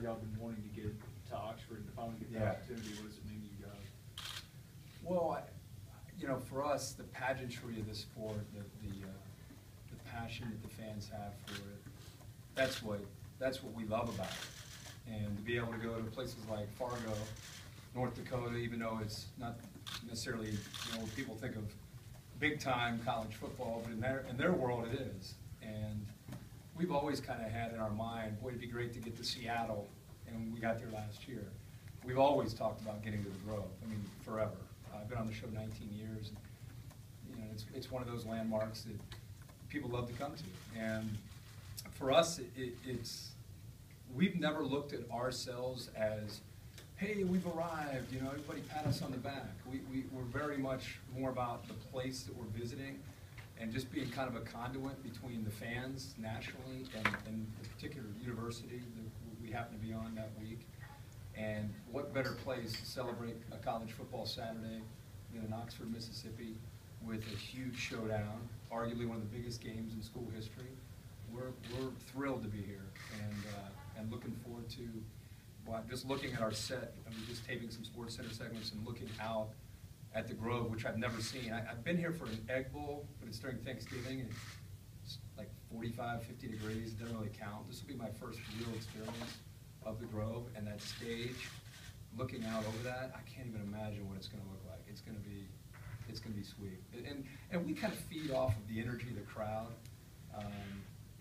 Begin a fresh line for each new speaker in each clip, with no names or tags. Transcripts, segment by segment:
y'all been wanting to get to Oxford and to finally get the opportunity. What does it mean to you guys?
Well, you know, for us, the pageantry of the sport, the passion that the fans have for it, that's what we love about it. And to be able to go to places like Fargo, North Dakota, even though it's not necessarily, you know, what people think of big time college football, but in their world it is. And we've always kind of had in our mind, boy, it'd be great to get to Seattle, and we got there last year. We've always talked about getting to the Grove. I mean, forever. I've been on the show 19 years. And, you know, it's one of those landmarks that people love to come to. And for us, we've never looked at ourselves as, hey, we've arrived, you know, everybody pat us on the back. We're very much more about the place that we're visiting and just being kind of a conduit between the fans nationally and the particular university that we happen to be on that week. And what better place to celebrate a college football Saturday than in Oxford, Mississippi, with a huge showdown, arguably one of the biggest games in school history. We're thrilled to be here and looking forward to, well, just looking at our set. I mean, just taping some Sports Center segments and looking out at the Grove, which I've never seen. I've been here for an Egg Bowl, but it's during Thanksgiving, and it's like 45, 50 degrees. It doesn't really count. This will be my first real experience of the Grove, and that stage, looking out over that, I can't even imagine what it's going to look like. It's going to be sweet. And we kind of feed off of the energy of the crowd,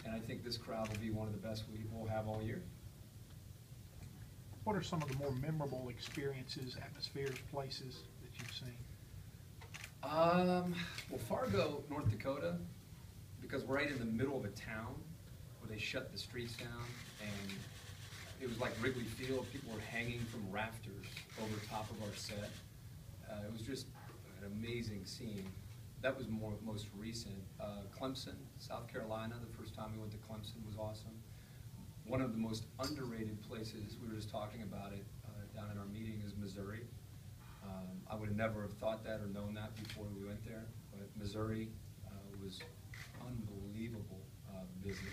and I think this crowd will be one of the best we'll have all year.
What are some of the more memorable experiences, atmospheres, places that you've seen?
Well, Fargo, North Dakota, because we're right in the middle of a town where they shut the streets down, and it was like Wrigley Field. People were hanging from rafters over top of our set. It was just an amazing scene. That was most recent. Clemson, South Carolina, the first time we went to Clemson was awesome. One of the most underrated places, we were just talking about it down in our meeting, is Missouri. I would have never have thought that or known that before we went there, but Missouri was unbelievable visit.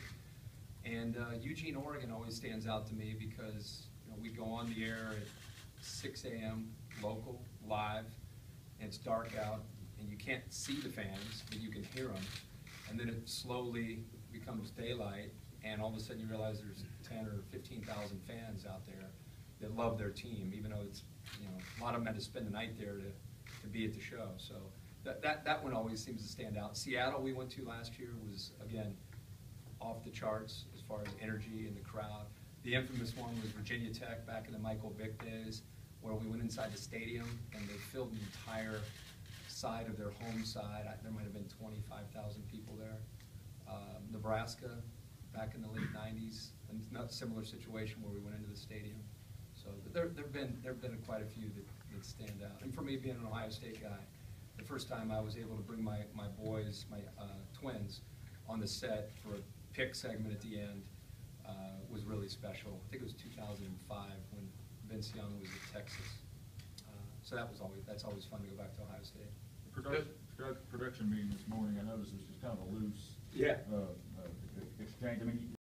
And Eugene, Oregon always stands out to me because, you know, we go on the air at 6 a.m. local, live, and it's dark out, and you can't see the fans, but you can hear them. And then it slowly becomes daylight, and all of a sudden you realize there's 10 or 15,000 fans out there that love their team, even though it's, you know, a lot of them had to spend the night there to be at the show. So that one always seems to stand out. Seattle we went to last year was, again, off the charts as far as energy and the crowd. The infamous one was Virginia Tech back in the Michael Vick days, where we went inside the stadium and they filled the entire side of their home side. There might have been 25,000 people there. Nebraska, back in the late 90s, a similar situation where we went into the stadium. So there've been quite a few that stand out. And for me, being an Ohio State guy, the first time I was able to bring my boys, my twins, on the set for a pick segment at the end was really special. I think it was 2005 when Vince Young was at Texas. So that's always fun to go back to Ohio State.
Production meeting this morning, I noticed it was just kind of a loose exchange. I mean,